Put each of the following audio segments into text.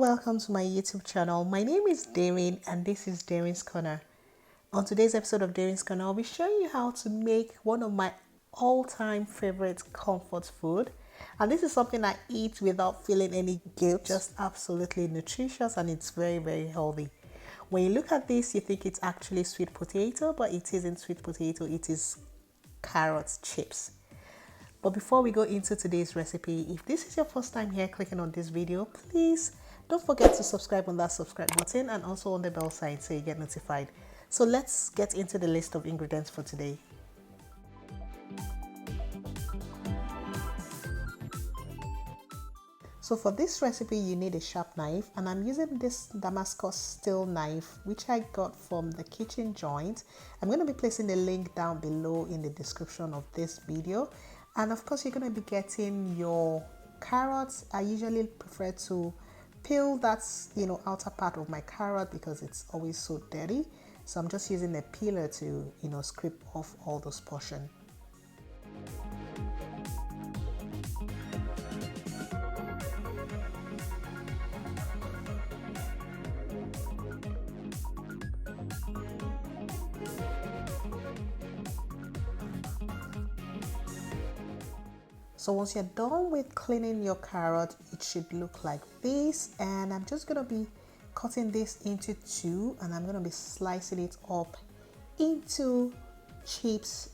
welcome to my YouTube channel. My name is Darin and this is Darin's Corner. On today's episode of Darin's Corner, I'll be showing you how to make one of my all-time favorite comfort food. And this is something I eat without feeling any guilt, just absolutely nutritious, and it's very, very healthy. When you look at this, you think it's actually sweet potato, but it isn't sweet potato, it is carrot chips. But before we go into today's recipe, if this is your first time here clicking on this video, please don't forget to subscribe on that subscribe button and also on the bell sign so you get notified. So let's get into the list of ingredients for today. So for this recipe, you need a sharp knife, and I'm using this Damascus steel knife, which I got from the kitchen joint. I'm going to be placing the link down below in the description of this video. And of course, you're going to be getting your carrots. I usually prefer to peel that, outer part of my carrot because it's always so dirty. So I'm just using a peeler to, scrape off all those portions. So once you're done with cleaning your carrot, it should look like this. And I'm just going to be cutting this into two, and I'm going to be slicing it up into chips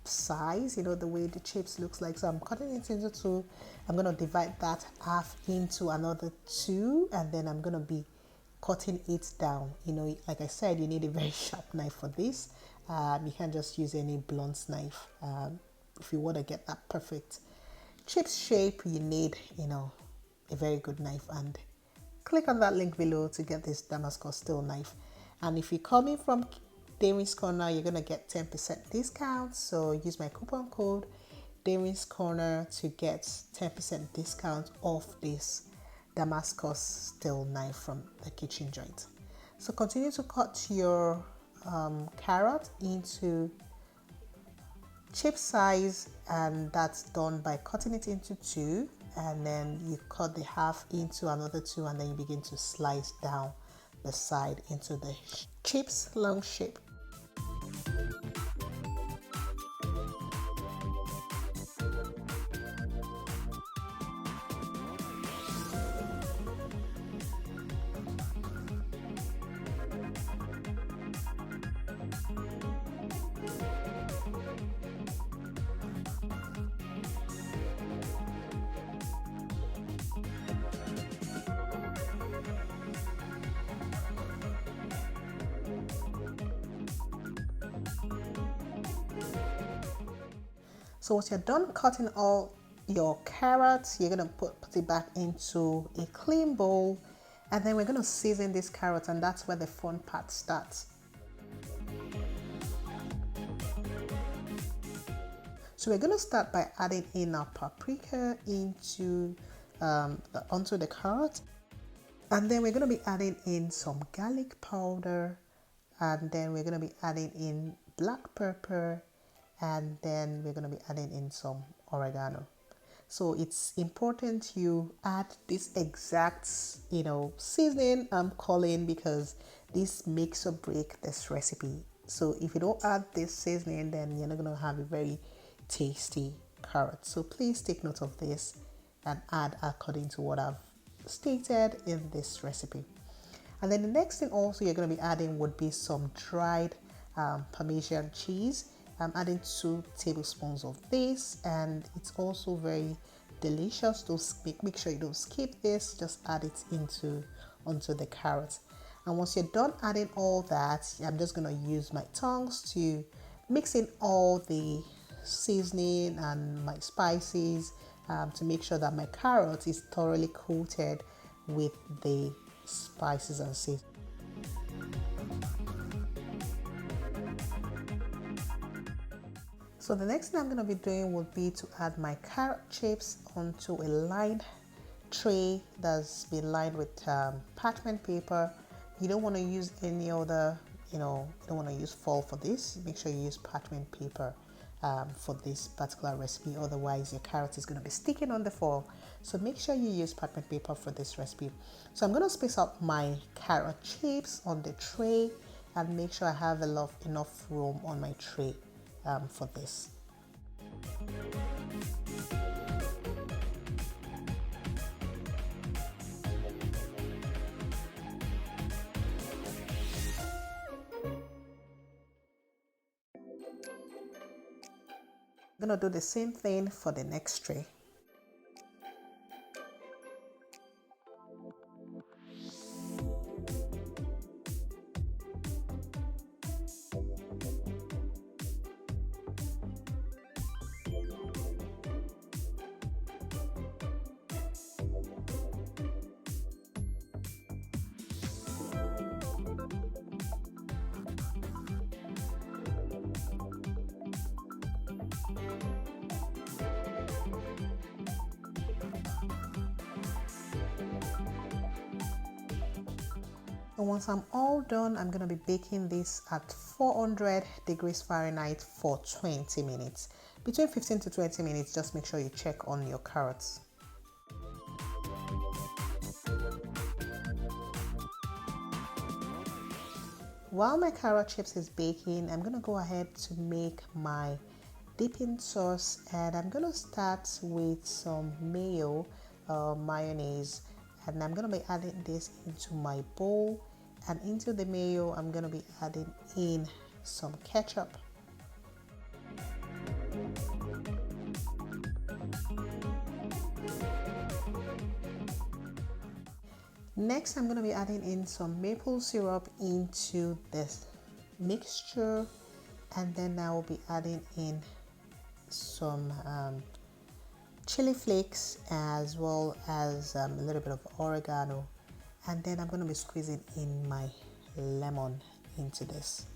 size, the way the chips looks like. So I'm cutting it into two. I'm going to divide that half into another two, and then I'm going to be cutting it down. Like I said, you need a very sharp knife for this. You can't just use any blunt knife. If you want to get that perfect chips shape, you need, a very good knife. And click on that link below to get this Damascus steel knife. And if you're coming from Darin's Corner, you're going to get 10% discount. So use my coupon code Darin's Corner to get 10% discount off this Damascus steel knife from the kitchen joint. So continue to cut your carrot into chip size, and that's done by cutting it into two, and then you cut the half into another two, and then you begin to slice down the side into the chips long shape. So once you're done cutting all your carrots, you're going to put it back into a clean bowl, and then we're going to season this carrot, and that's where the fun part starts. So we're going to start by adding in our paprika onto the carrot, and then we're going to be adding in some garlic powder, and then we're going to be adding in black pepper, and then we're going to be adding in some oregano. So it's important you add this exact, seasoning I'm calling, because this makes or break this recipe. So if you don't add this seasoning, then you're not going to have a very tasty carrot. So please take note of this and add according to what I've stated in this recipe. And then the next thing also you're going to be adding would be some dried Parmesan cheese. I'm adding 2 tablespoons of this, and it's also very delicious. Make sure you don't skip this, just add it onto the carrots. And once you're done adding all that, I'm just going to use my tongs to mix in all the seasoning and my spices to make sure that my carrot is thoroughly coated with the spices and seasoning. So the next thing I'm going to be doing would be to add my carrot chips onto a lined tray that's been lined with parchment paper. You don't want to use any other, you don't want to use foil for this. Make sure you use parchment paper. for this particular recipe. Otherwise your carrot is going to be sticking on the foil, so make sure you use parchment paper for this recipe. So I'm going to space out my carrot chips on the tray and make sure I have enough room on my tray for this. I'm going to do the same thing for the next tray. And once I'm all done, I'm going to be baking this at 400 degrees Fahrenheit for 20 minutes. Between 15 to 20 minutes, just make sure you check on your carrots. While my carrot chips is baking, I'm going to go ahead to make my dipping sauce, and I'm going to start with some mayonnaise, and I'm going to be adding this into my bowl, and into the mayo I'm going to be adding in some ketchup. Next, I'm going to be adding in some maple syrup into this mixture, and then I will be adding in some chili flakes as well as a little bit of oregano, and then I'm going to be squeezing in my lemon into this.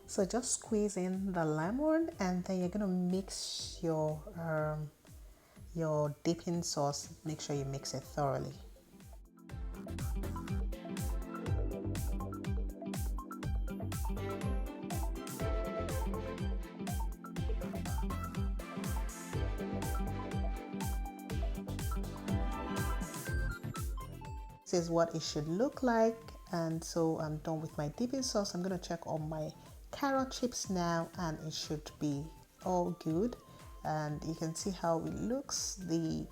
So just squeeze in the lemon, and then you're gonna mix your dipping sauce. Make sure you mix it thoroughly. This is what it should look like, and so I'm done with my dipping sauce. I'm gonna check on my carrot chips now, and it should be all good, and you can see how it looks. The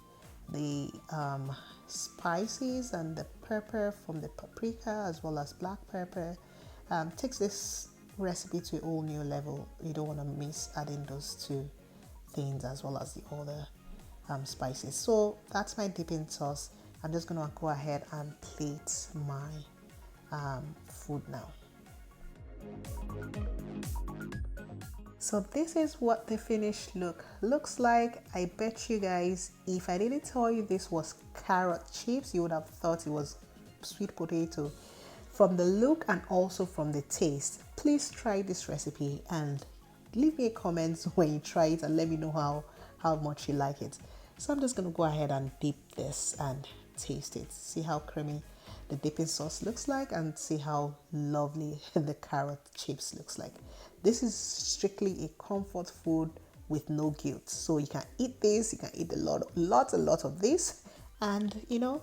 spices and the pepper from the paprika as well as black pepper takes this recipe to a whole new level. You don't want to miss adding those two things as well as the other spices. So that's my dipping sauce. I'm just gonna go ahead and plate my food now. So this is what the finished look looks like. I bet you guys, if I didn't tell you this was carrot chips, you would have thought it was sweet potato. From the look and also from the taste, please try this recipe and leave me a comment when you try it and let me know how much you like it. So I'm just going to go ahead and dip this and taste it. See how creamy the dipping sauce looks like, and see how lovely the carrot chips looks like. This is strictly a comfort food with no guilt. So you can eat this, you can eat a lot of this, and you know,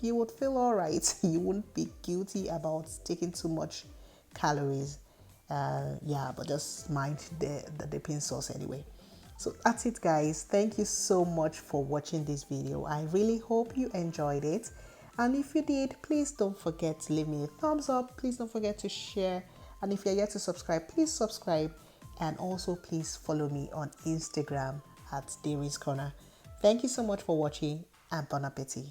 you would feel all right. You wouldn't be guilty about taking too much calories. Yeah, but just mind the dipping sauce anyway. So that's it, guys. Thank you so much for watching this video. I really hope you enjoyed it. And if you did, please don't forget to leave me a thumbs up. Please don't forget to share. And if you're yet to subscribe, please subscribe. And also please follow me on Instagram at DerinsCorner. Thank you so much for watching, and bon appetit.